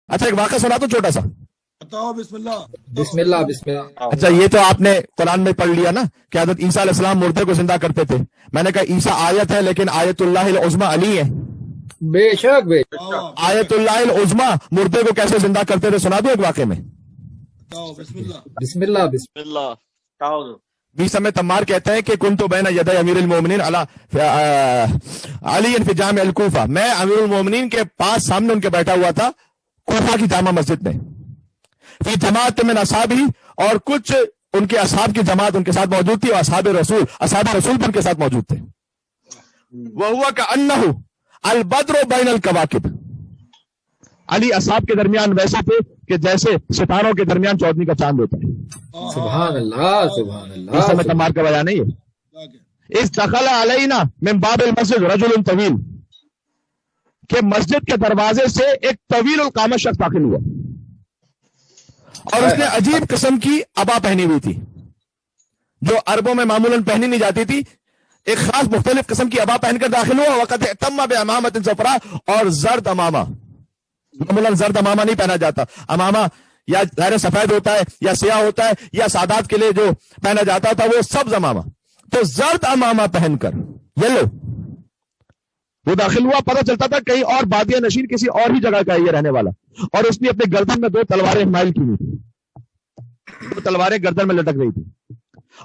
اچھا ایک واقعہ سنا تو چھوٹا سا. بتاؤ. بسم اللہ. بسم اللہ بسم اللہ. اچھا یہ تو آپ نے قرآن میں پڑھ لیا نا کہ حضرت عیسیٰ علیہ السلام مردے کو زندہ کرتے تھے. میں نے کہا عیسیٰ آیت ہے لیکن آیت اللہ العظمی علی ہے. بے شک بے شک. آیت اللہ العظمی مردے کو کیسے زندہ کرتے تھے سنا دو ایک واقعے میں. بتاؤ. بسم اللہ. بسم اللہ بسم اللہ. بیسم تمار کہتے ہیں کہ کنت بین یدی امیر المومنین علی فی جامع الکوفہ. میں امیر المومنین کے پاس سامنے ان کے بیٹھا ہوا تھا کوفہ کی جامع مسجد میں. فی جماعت من اصحابہ اور کچھ ان کے اصحاب کی جماعت ان کے ساتھ موجود تھی اور اصحاب رسول بھی ان کے ساتھ موجود تھے. وہوا کأنہ البدر بین الکواکب. علی اصحاب کے درمیان ویسے تھے کہ جیسے ستاروں کے درمیان چودھویں کا چاند ہوتا ہے. سبحان اللہ سبحان اللہ. اس میں تمار کا بیان نہیں ہے. اس دخل علینا من باب المسجد رجل طویل کہ مسجد کے دروازے سے ایک طویل القامت شخص داخل ہوا اور اس نے عجیب قسم کی عبا پہنی ہوئی تھی جو عربوں میں معمولاً پہنی نہیں جاتی تھی. ایک خاص مختلف قسم کی عبا پہن کر داخل ہوا. وقت تم بعمامۃ صفراء اور زرد امامہ. معمولاً زرد امامہ نہیں پہنا جاتا. امامہ یا ظاہر سفید ہوتا ہے یا سیاہ ہوتا ہے یا سادات کے لیے جو پہنا جاتا تھا وہ سبز امامہ. تو زرد امامہ پہن کر یلو وہ داخل ہوا. پتہ چلتا تھا کہیں اور بادیہ نشین کسی اور ہی جگہ کا ہے یہ رہنے والا. اور اس نے اپنے گردن میں 2 تلواریں حمائل کی ہوئی تھی. 2 تلواریں گردن میں لٹک رہی تھی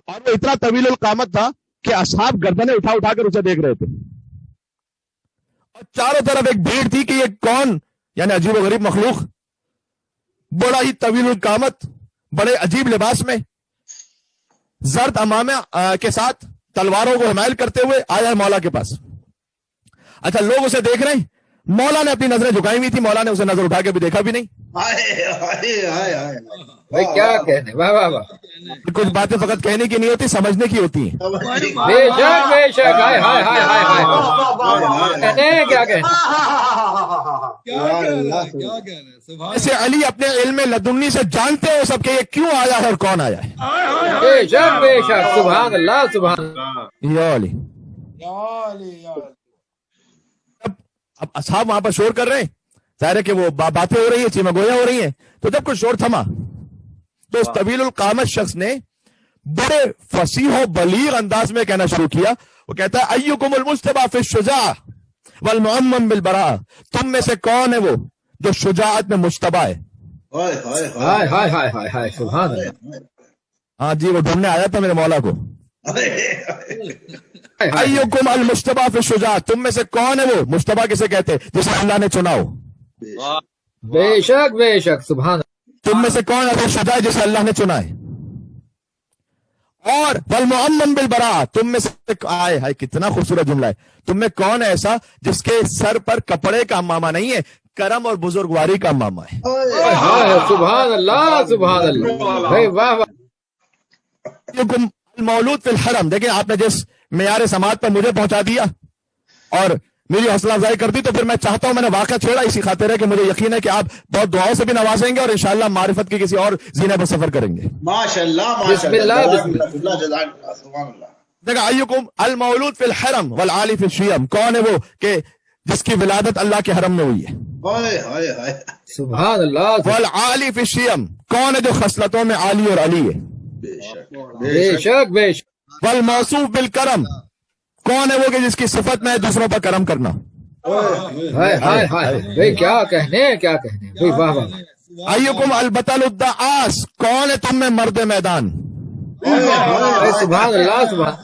اور وہ اتنا طویل القامت تھا کہ اصحاب گردنیں اٹھا کر اسے دیکھ رہے تھے. اور چاروں طرف ایک بھیڑ تھی کہ یہ کون یعنی عجیب و غریب مخلوق بڑا ہی طویل القامت بڑے عجیب لباس میں زرد امامہ کے ساتھ تلواروں کو حمائل کرتے ہوئے آیا ہے مولا کے پاس. اچھا لوگ اسے دیکھ رہے ہیں. مولا نے اپنی نظریں جھکائی ہوئی تھی. مولا نے اسے نظر اٹھا کے بھی دیکھا بھی نہیں. بھائی کیا کہنے. واہ واہ واہ. کچھ باتیں فقط کہنے کی نہیں ہوتی سمجھنے کی ہوتی ہیں. بے شک بے شک. ہائے ہائے ہائے ہائے ہائے. کہنے کیا کہنے. ایسے علی اپنے علم لدنی سے جانتے ہو سب کہ یہ کیوں آیا ہے اور کون آیا ہے. بے شک بے شک. سبحان اللہ سبحان اللہ. یا علی. اب اصحاب وہاں پر شور کر رہے ہیں. ظاہر ہے کہ وہ باتیں ہو رہی ہیں چیمہ گویا ہو رہی ہیں. تو جب کچھ شور تھما تو اس طویل القامت شخص نے بڑے فصیح و بلیغ انداز میں کہنا شروع کیا. وہ کہتا ہے ایکم المجتبی فی الشجاع والمعمم بالبراء. تم میں سے کون ہے وہ جو شجاعت میں مجتبی ہے. ہائے ہائے ہائے ہائے ہائے. سبحان اللہ. ہاں جی وہ ڈھونڈنے آیا تھا میرے مولا کو. ایکم المجتبی فی الشجاع. تم میں سے کون ہے وہ مجتبی کسے کہتے جسے اللہ نے چنا ہو. بے شک بے شک. سبحان اللہ. تم میں سے کون ہے وہ شجاع جسے اللہ نے چنا ہے. اور والمعمم بالبراء. تم میں سے آئے ہائے کتنا خوبصورت جملہ ہے. تم میں کون ہے ایسا جس کے سر پر کپڑے کا امامہ نہیں ہے کرم اور بزرگواری کا امامہ ہے. سبحان اللہ سبحان اللہ. بھائی واہ واہ. المولود فی الحرم. دیکھیں آپ نے جس معیار سماعت پر مجھے پہنچا دیا اور میری حوصلہ افزائی کر دی تو پھر میں چاہتا ہوں میں نے واقعہ چھیڑا اسی خاطر ہے کہ مجھے یقین ہے کہ آپ بہت دعاؤں سے بھی نوازیں گے اور انشاءاللہ معرفت کی کسی اور زینے پر سفر کریں گے. ماشاءاللہ بسم اللہ بسم اللہ. سبحان اللہ. دیکھا ایکم المولود فی الحرم والعالی فی الشیم. کون ہے وہ کہ جس کی ولادت اللہ کے حرم میں ہوئی ہے. سبحان اللہ. والعالی فی الشیم. کون ہے جو خصلتوں میں عالی اور علی ہے. بے شک بے شک. والموصوف بالکرم. کون ہے وہ کہ جس کی صفت میں ہے دوسروں پر کرم کرنا. ہائے ہائے ہائے. بھائی کیا کہنے کیا کہنے. بھائی واہ واہ. ایکم البطل الدعاس. کون ہے تم میں مرد میدان. سبحان اللہ سبحان.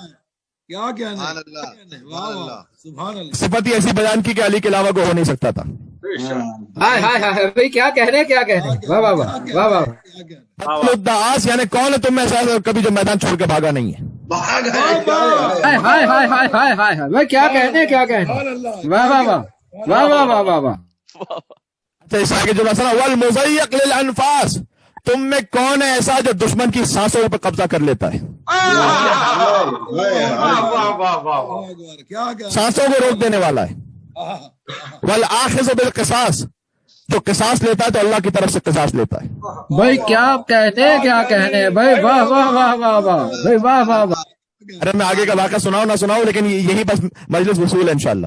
کیا کہنا. سبحان اللہ. صفت ہی ایسی بیان کی کہ علی کے علاوہ کو ہو نہیں سکتا تھا. ہائے ہائے ہائے. بھائی کیا کہنے کیا کہنے. واہ واہ واہ واہ واہ. الدعاس یعنی کون ہے تم میں ایسا کبھی جو میدان چھوڑ کے بھاگا نہیں ہے. ہائے ہائے ہائے ہائے ہائے ہائے. بھائی کیا کہنے کیا کہنے. واہ واہ واہ واہ واہ واہ واہ واہ. اچھا اس آگے جو مسئلہ والمضیق للانفاس. تم میں کون ہے ایسا جو دشمن کی سانسوں پر قبضہ کر لیتا ہے. سانسوں کو روک دینے والا ہے. والآخذ بالقصاص. جو قصاص لیتا ہے تو اللہ کی طرف سے قصاص لیتا ہے. بھائی کیا کہنے کیا کہنے. بھائی واہ واہ واہ واہ واہ. بھائی واہ واہ واہ. ارے میں آگے کا واقعہ سناؤں نہ سناؤں لیکن یہی بس مجلس وصول ہے انشاءاللہ.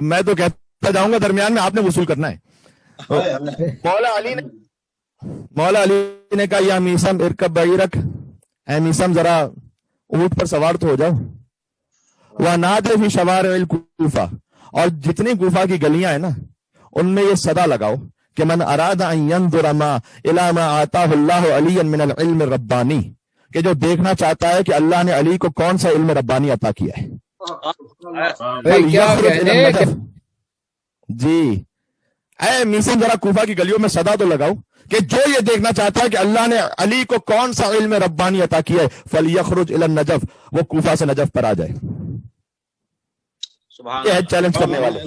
میں تو کہتا جاؤں گا درمیان میں آپ نے وصول کرنا ہے. مولا علی نے کہا یا میسم ارکب بعیرک، اے میسم ذرا اونٹ پر سوار تو ہو جاؤ. وَنَادِ فِي شَوَارِعِ الْكُوفَةِ، اور جتنی کوفہ کی گلیاں ہیں نا ان میں یہ صدا لگاؤ کہ من اراد ان ينظر ما الى ما آتاه الله عليا من العلم الربانی، کہ جو دیکھنا چاہتا ہے کہ اللہ نے علی کو کون سا علم ربانی عطا کیا ہے. جی اے میسم ذرا کوفہ کی گلیوں میں صدا تو لگاؤ کہ جو یہ دیکھنا چاہتا ہے کہ اللہ نے علی کو کون سا علم ربانی عطا کیا ہے. فَلْيَخْرُجْ إِلَى النَّجَفِ، وہ کوفہ سے نجف پر آ جائے. یہ ہے چیلنج کرنے والے.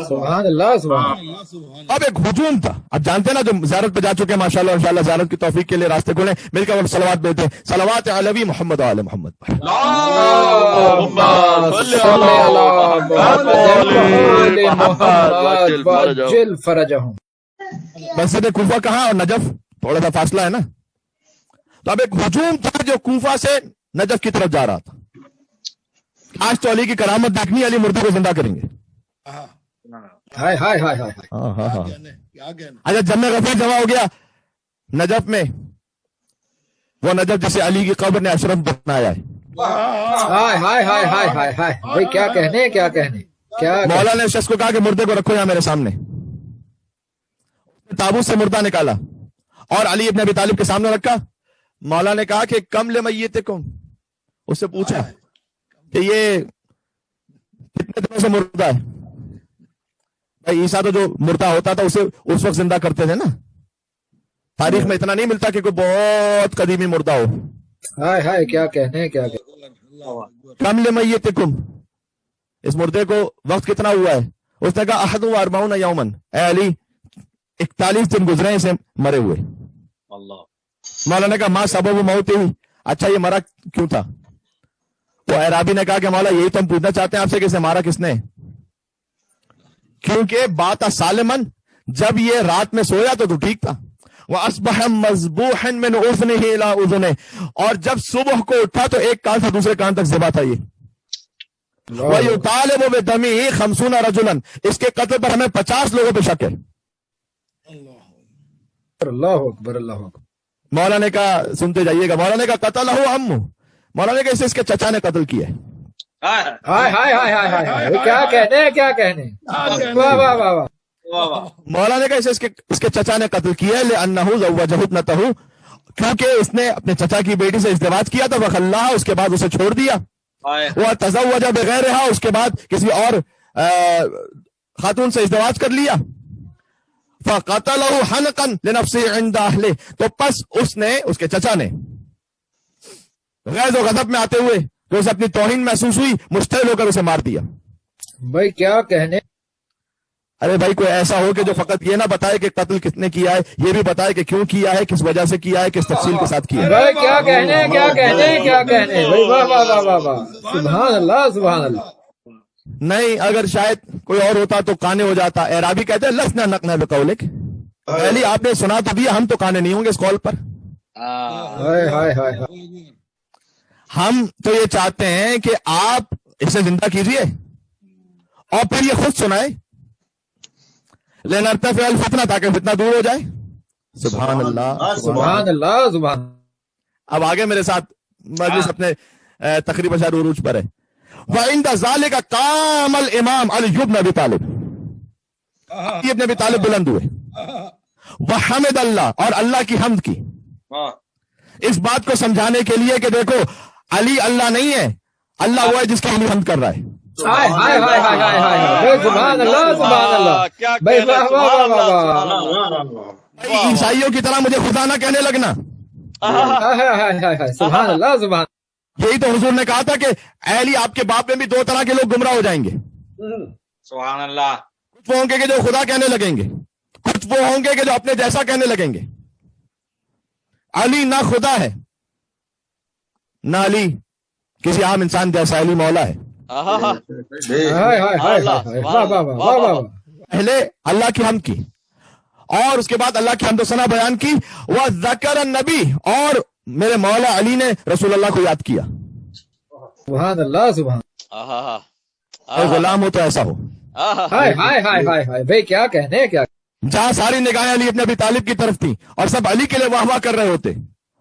سبحان اللہ سبحان اللہ. اب ایک ہجوم تھا. اب جانتے ہیں نا جو زیارت پہ جا چکے ہیں ماشاءاللہ انشاءاللہ زیارت کی توفیق کے لیے راستے کھولیں، مل کر صلوات بیٹھے. صلوات علی محمد وعلی محمد پر. مسجد کوفہ کہاں اور نجف تھوڑا سا فاصلہ ہے نا. تو اب ایک ہجوم تھا جو کوفہ سے نجف کی طرف جا رہا تھا. آج تو علی کی کرامت دیکھنی، علی مردے کو زندہ کریں گے. ہائے ہائے ہائے ہائے. اچھا جمع غفیر جمع ہو گیا نجف میں، وہ نجف جسے علی کی قبر نے اشرف بنایا ہے. ہائے ہائے ہائے ہائے ہائے ہائے. بھائی کیا کہنے کیا کہنے کیا. مولا نے شخص کو کہا کہ مردے کو رکھو یہاں میرے سامنے. تابوت سے مردہ نکالا اور علی ابن ابی طالب کے سامنے رکھا. مولا نے کہا کہ کم لمیتکم، اس سے پوچھا کہ یہ کتنے دنوں سے مردہ ہے. بھائی عیسیٰ تو جو مردہ ہوتا تھا اسے اس وقت زندہ کرتے تھے نا. تاریخ میں اتنا نہیں ملتا کہ کوئی بہت قدیمی مردہ ہو. ہائے ہائے کیا کہنے کیا کہنے. کم لمیتکم، اس مردے کو وقت کتنا ہوا ہے؟ اس نے کہا 41 یومن، اے علی 41 دن گزرے اسے مرے ہوئے. مولا نے کہا ماں سبب موت ہی، اچھا یہ مرا کیوں تھا؟ تو اعرابی نے کہا کہ مولا یہی تو ہم پوچھنا چاہتے ہیں آپ سے کہ اسے مارا کس نے. کیونکہ بات سالمن، جب یہ رات میں سویا تو ٹھیک تھا. وَأَصْبَحَ مَذْبُوحًا مِنْ أُذُنِهِ إِلَىٰ أُذُنِهِ، اور جب صبح کو اٹھا تو ایک کان سے دوسرے کان تک ذبح تھا. یہ وَيُطَالَبُ بِدَمِهِ 50 رَجُلًا، اس کے قتل پر ہمیں 50 لوگوں پہ شک ہے. اللہ اکبر اللہ اکبر. مولا نے کہا سنتے جائیے گا، مولا نے کہا قتلہ عمو، مولا نے کہا اسے اس کے چچا نے قتل کیا ہے. ہائے ہائے ہائے ہائے ہائے. کیا کہنے کیا کہنے. واہ واہ واہ واہ. مولا نے کہا اسے اس کے چچا نے قتل کیا ہے. لأنه زوجه ابنته، کیونکہ اس نے اپنے چچا کی بیٹی سے ازدواج کیا تھا. وخلاها، اس کے بعد اسے چھوڑ دیا. وتزوج بغیرها، اس کے بعد کسی اور خاتون سے ازدواج کر لیا. فقتله حنقا لنفسه عند اهله، تو پس اس نے اس کے چچا نے غیظ و غضب میں آتے ہوئے تو اسے اپنی توہین محسوس ہوئی، مشتعل ہو کر اسے مار دیا. بھائی کیا کہنے. ارے بھائی کوئی ایسا ہو کہ جو فقط یہ نہ بتائے کہ قتل کس نے کیا ہے، یہ بھی بتائے کہ کیوں کیا ہے، کس وجہ سے کیا ہے، کس تفصیل کے ساتھ کیا ہے. بھائی کیا کہنے کیا کہنے کیا کہنے. بھائی واہ واہ واہ واہ واہ. سبحان اللہ سبحان اللہ. نہیں اگر شاید کوئی اور ہوتا تو کانے ہو جاتا. اعرابی کہتے ہیں لسنا نقنا بقولک، پہلی آپ نے سنا تو دیا، ہم تو کانے نہیں ہوں گے اس کال پر. ہائے ہائے ہائے. ہم تو یہ چاہتے ہیں کہ آپ اسے زندہ کیجئے اور پھر یہ خود سنائے. لنرتفع الفتنہ، تاکہ فتنہ دور ہو جائے. سبحان اللہ سبحان اللہ سبحان. اب آگے میرے ساتھ مجلس اپنے تقریب اشار عروج پر ہے. وَعِنْدَ ذَلِكَ قَامَ الْإِمَامُ عَلِيُّ بْنُ أَبِي طَالِبٍ، علی ابن ابی طالب بلند ہوئے. وحمد اللہ، اور اللہ کی حمد کی، اس بات کو سمجھانے کے لیے کہ دیکھو علی اللہ نہیں ہے، اللہ وہ ہے جس کی حمد کر رہا ہے. سبحان اللہ سبحان اللہ. عیسائیوں کی طرح مجھے خدا نہ کہنے لگنا. سبحان اللہ سبحان. یہی تو حضور نے کہا تھا کہ اے علی آپ کے باپ میں بھی 2 طرح کے لوگ گمراہ ہو جائیں گے. سبحان اللہ. کچھ وہ ہوں گے کہ جو خدا کہنے لگیں گے، کچھ وہ ہوں گے کہ جو اپنے جیسا کہنے لگیں گے. علی نہ خدا ہے نہ علی کسی عام انسان جیسا، علی مولا ہے. پہلے اللہ کی حمد کی اور اس کے بعد اللہ کی حمد و ثنا بیان کی. وذکر النبی، اور میرے مولا علی نے رسول اللہ کو یاد کیا. سبحان اللہ سبحان. غلام ہو تو ایسا ہو. ہائے ہائے ہائے ہائے ہائے بھائی کیا کہنے کیا جہاں ساری نگاہیں علی ابن ابی طالب کی طرف تھی اور سب علی کے لیے واہ واہ کر رہے ہوتے،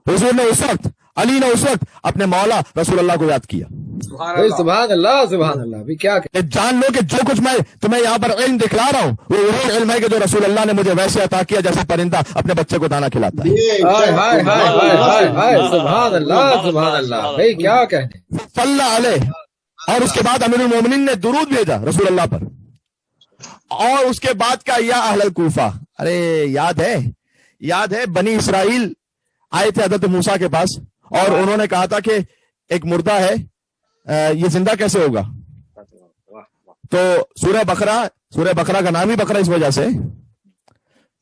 حضور نے اس وقت، علی نے اس وقت اپنے مولا رسول اللہ کو یاد کیا. بھائی سبحان اللہ سبحان اللہ بھی کیا کہ جان لو کہ جو کچھ میں تمہیں یہاں پر علم دکھلا رہا ہوں وہ وہی علم ہے کہ جو رسول اللہ نے مجھے ویسے عطا کیا جیسے پرندہ اپنے بچے کو دانا کھلاتا ہے. ہائے ہائے ہائے ہائے ہائے ہائے سبحان اللہ سبحان اللہ بھائی کیا کہنے. صلی اللہ علیہ. اور اس کے بعد امیر المومنین نے درود بھیجا رسول اللہ پر، اور اس کے بعد کا یا اہل الکوفہ. ارے یاد ہے بنی اسرائیل آئے تھے حضرت موسیٰ کے پاس اور انہوں نے کہا تھا کہ ایک مردہ ہے، یہ زندہ کیسے ہوگا؟ تو سورہ بقرہ کا نام ہی بقرہ اس وجہ سے.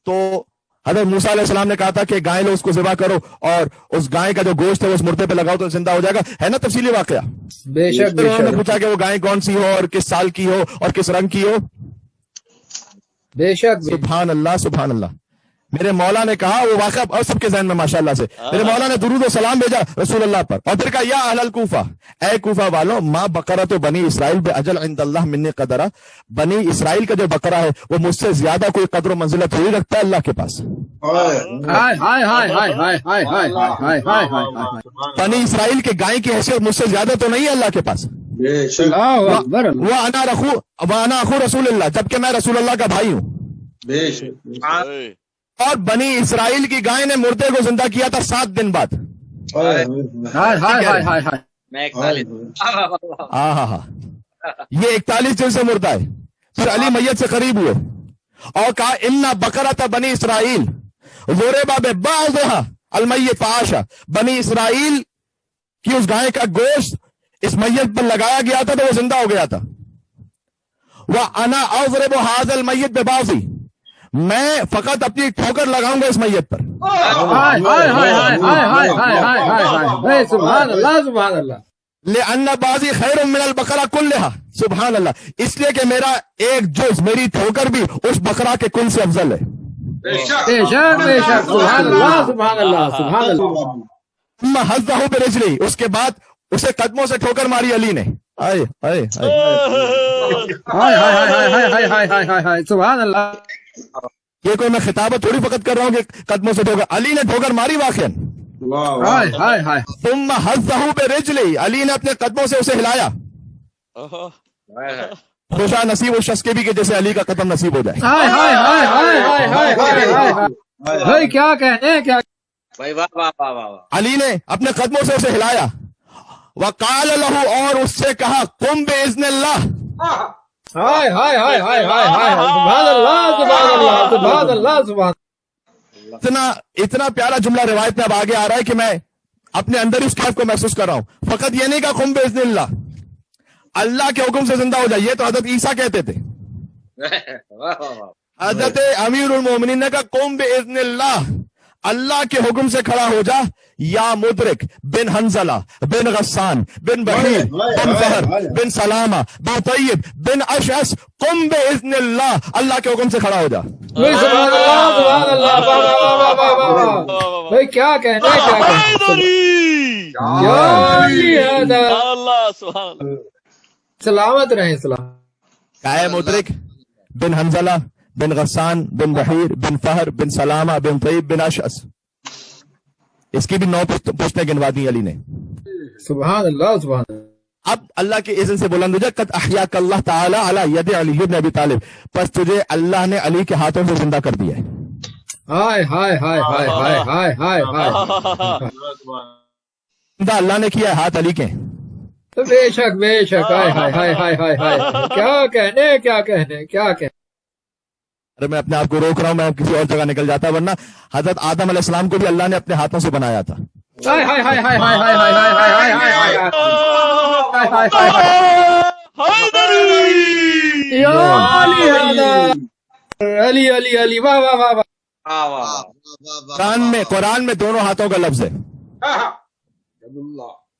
تو حضرت موسیٰ علیہ السلام نے کہا تھا کہ گائے لو، اس کو ذبح کرو اور اس گائے کا جو گوشت ہے وہ اس مردے پہ لگاؤ تو زندہ ہو جائے گا. ہے نا تفصیلی واقعہ؟ بے شک پھر انہوں نے پوچھا کہ وہ گائے کون سی ہو اور کس سال کی ہو اور کس رنگ کی ہو. بے شک سبحان اللہ سبحان اللہ. میرے مولا نے کہا، وہ واقعہ اور سب کے ذہن میں ماشاءاللہ سے، میرے مولا نے درود و سلام بھیجا رسول اللہ پر اور پھر کہا یا اہل الکوفہ، اے کوفہ والوں، ما بقرۃ بنی اسرائیل باجل عند اللہ منی قدرہ، بنی اسرائیل کا جو بقرہ ہے وہ مجھ سے زیادہ کوئی قدر و منزلت تھوڑی رکھتا ہے اللہ کے پاس. ہائے ہائے ہائے ہائے ہائے ہائے ہائے ہائے ہائے ہائے بنی اسرائیل کے گائے کی حیثیت مجھ سے زیادہ تو نہیں ہے اللہ کے پاس. اللہ اکبر. وہ انا اخو رسول اللہ، جبکہ میں رسول اللہ کا بھائی ہوں. اور بنی اسرائیل کی گائے نے مردے کو زندہ کیا تھا 7 دن بعد. ہائے ہائے ہائے ہائے ہائے. میں ہاں یہ 41 دن سے مردہ ہے. پھر علی میت سے قریب ہوئے اور کہا انا بقرۃ بنی اسرائیل ضرب ببعضھا المیت فعاشا، بنی اسرائیل کی اس گائے کا گوشت اس میت پر لگایا گیا تھا تو وہ زندہ ہو گیا تھا. وانا اضرب هذا المیت ببعضی، میں فقط اپنی ٹھوکر لگاؤں گا اس میت پر. ہائے ہائے ہائے ہائے ہائے ہائے ہائے ہائے ہائے بھائی سبحان اللہ سبحان اللہ. لأن بعضی خیر من البقرہ کلھا، سبحان اللہ، اس لیے کہ میرا ایک جز، میری ٹھوکر بھی اس بقرہ کے کل سے افضل ہے. بے شک بے شک سبحان اللہ سبحان اللہ سبحان اللہ. ثم حذفه برجلی، اس کے بعد اسے قدموں سے ٹھوکر ماری علی نے. آئے آئے آئے ہائے ہائے ہائے ہائے ہائے ہائے ہائے ہائے ہائے سبحان اللہ. یہ کوئی میں خطابت تھوڑی فقط کر رہا ہوں کہ قدموں سے ٹھوکر، علی نے ٹھوکر ماری واقعا. ہائے ہائے ہائے. ثم حذفه برجلی، علی نے اپنے قدموں سے اسے ہلایا. خوشا نصیب اس شخص کے بھی کہ جیسے علی کا قدم نصیب ہو جائے. ہائے ہائے ہائے ہائے ہائے ہائے ہائے ہائے ہائے بھائی کیا کہنے کیا. بھائی واہ واہ واہ واہ. علی نے اپنے قدموں سے اسے ہلایا. وقال له، اور اس سے کہا قم باذن اللہ. ہائے ہائے ہائے ہائے ہائے ہائے سبحان اللہ سبحان اللہ سبحان اللہ سبحان. اتنا پیارا جملہ روایت میں اب آگے آ رہا ہے کہ میں اپنے اندر اس کیف کو محسوس کر رہا ہوں. فقط یہ نہیں کہا قم باذن اللہ، اللہ کے حکم سے زندہ ہو جائے. یہ تو حضرت عیسیٰ کہتے تھے. حضرت امیر المومنین نے کہا قم باذن اللہ، اللہ کے حکم سے کھڑا ہو جا. یا مدرک بن حنزلہ بن غسان بن بحیر بن فہر بن سلامہ بن طیب بن اشعث قم باذن اللہ، اللہ کے حکم سے کھڑا ہو جا. سبحان اللہ سبحان اللہ. واہ واہ واہ واہ واہ واہ بھائی کیا کہنے کیا کہنے. اللہ سبحان. سلامت رہیں سلام. کیا مدرک بن حنزلہ بن غسان بن بحیر بن فہر بن سلامہ بن طیب بن اشعث، اس کی بھی 9 پوچھتے گنوا دی علی نے. سبحان اللہ سبحان اللہ. اب اللہ کے اذن سے بلند ہو جائے قد احیاک اللہ تعالی علی ید علی بن ابی طالب، پس تجھے اللہ نے علی کے ہاتھوں سے زندہ کر دیا ہے. ہائے ہائے ہائے ہائے ہائے ہائے ہائے ہائے. زندہ اللہ نے کیا ہے، ہاتھ علی کے. بے شک بے شک. ہائے ہائے ہائے ہائے ہائے ہائے کیا کہنے کیا کہنے کیا کہنے. ارے میں اپنے آپ کو روک رہا ہوں، میں کسی اور جگہ نکل جاتا، ورنہ حضرت آدم علیہ السلام کو بھی اللہ نے اپنے ہاتھوں سے بنایا تھا. ہائے ہائے ہائے ہائے ہائے ہائے ہائے ہائے ہائے ہائے ہائے. علی علی علی واہ واہ واہ واہ. قرآن میں دونوں ہاتھوں کا لفظ ہے.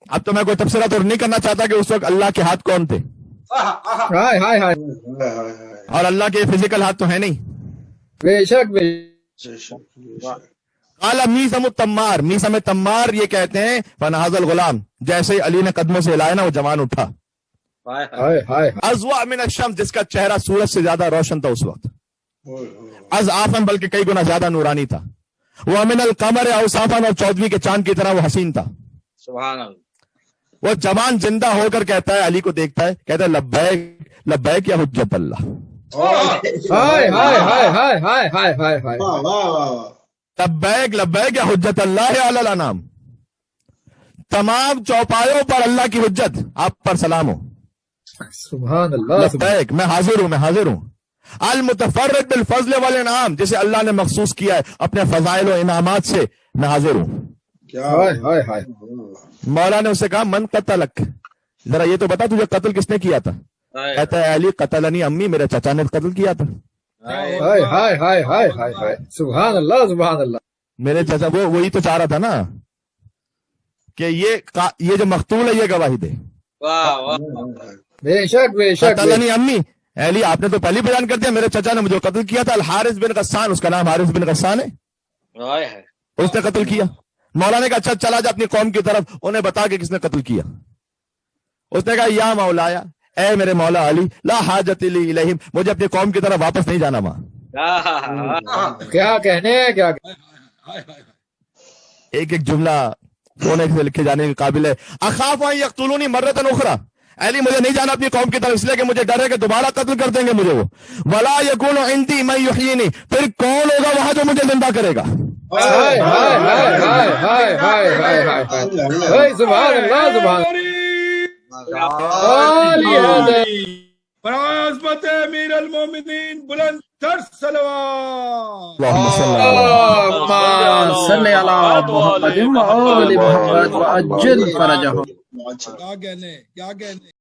اب تو میں کوئی تبصرہ تو نہیں کرنا چاہتا کہ اس وقت اللہ کے ہاتھ کون تھے، ہائے ہائے ہائے. اور اللہ کے فزیکل ہاتھ تو ہے نہیں. بے شک بے قال میثم التمار، میثم تمار یہ کہتے ہیں فنہذ الغلام، جیسے ہی علی نے قدموں سے ہلایا نا وہ جوان اٹھا. ہائے ہائے ازوا من الشمس، جس کا چہرہ سورج سے زیادہ روشن تھا اس وقت، از آفن بلکہ کئی گنا زیادہ نورانی تھا، وہ من القمر اوصافن، اور چودھویں کے چاند کی طرح وہ حسین تھا. سبحان اللہ. وہ جوان زندہ ہو کر کہتا ہے، علی کو دیکھتا ہے، کہتا ہے لبیک لبیک یا حجت اللہ، ہائے ہائے ہائے ہائے ہائے ہائے ہائے ہائے لبیک لبیک یا حجت اللہ علی الانام، تمام چوپایوں پر اللہ کی حجت آپ پر سلام ہو. سبحان اللہ سبحان لبیک، میں حاضر ہوں، میں حاضر ہوں. المتفرد بالفضل والانعام، جسے اللہ نے مخصوص کیا ہے اپنے فضائل و انعامات سے، میں حاضر ہوں. ہائے ہائے ہائے مولا نے اسے کہا من قتلک، ذرا یہ تو بتا تجھے قتل کس نے کیا تھا؟ کہتا ہے علی قتلنی امی، میرے چچا نے قتل کیا تھا. ہائے ہائے ہائے ہائے ہائے ہائے سبحان اللہ سبحان اللہ. میرے چچا وہی تو چاہ رہا تھا نا کہ یہ جو مقتول ہے یہ گواہی دے. واہ واہ. بے شک بے شک قتلنی امی، علی آپ نے تو پہلے بیان کر دیا، میرے چچا نے مجھے قتل کیا تھا. الحارث بن غسان، اس کا نام حارث بن غسان ہے، اس نے قتل کیا. مولا نے کہا اچھا چلا جا اپنی قوم کی طرف، انہیں بتا کہ کس نے قتل کیا. اس نے کہا یا مولایا، اے میرے مولا علی، لا حاجت لی الیہم، مجھے اپنی قوم کی طرف واپس نہیں جانا. وہاں کیا کہنے کیا ایک ایک جملہ سونے سے لکھے جانے کے قابل ہے. اخاف ان یقتلونی مرۃ اخری، علی مجھے نہیں جانا اپنی قوم کی طرف، اس لیے کہ مجھے ڈر ہے کہ دوبارہ قتل کر دیں گے مجھے وہ. ولا یکون عندی من یحیینی، پھر کون ہوگا وہاں جو مجھے زندہ کرے گا. ہائے ہائے ہائے ہائے ہائے ہائے ہائے ہائے سبحان اللہ سبحان اللہ. عظمت امیر المومنین بلند تر صلوات. اللهم صل على محمد وآل محمد وعجل فرجهم. کیا کہنے